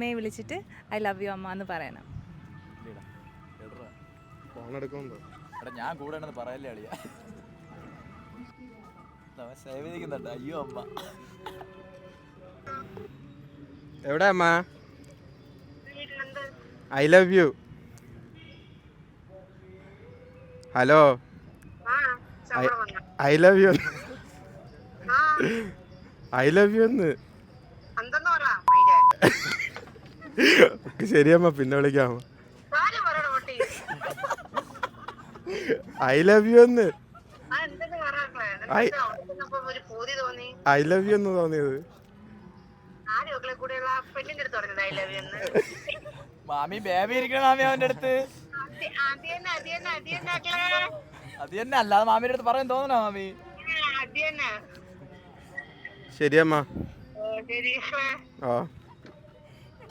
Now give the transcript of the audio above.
അമ്മയെ വിളിച്ചിട്ട് I love you അമ്മ എന്ന് പറയണം. ഞാൻ കൂടെ പറയല്ലേ അളിയാ. സേവ് ചെയ്തിരിക്കുന്നുണ്ട്. അയ്യോ അമ്മ. എവിടെ അമ്മ? I love you. Hello, I love you. I love you എന്ന്. ശരിയമ്മ, പിന്നെ വിളിക്കാം. ഐ ലവ് യു എന്ന്. ഐ ലവ് യു എന്ന് തോന്നിയത്. മാമി ബേബി ഇരിക്കണം മാമി അവന്റെ അടുത്ത്. അത് തന്നെ, അല്ലാതെ മാമിയുടെ അടുത്ത് പറയാൻ തോന്നണോ മാമി? ശരിയമ്മ. ആ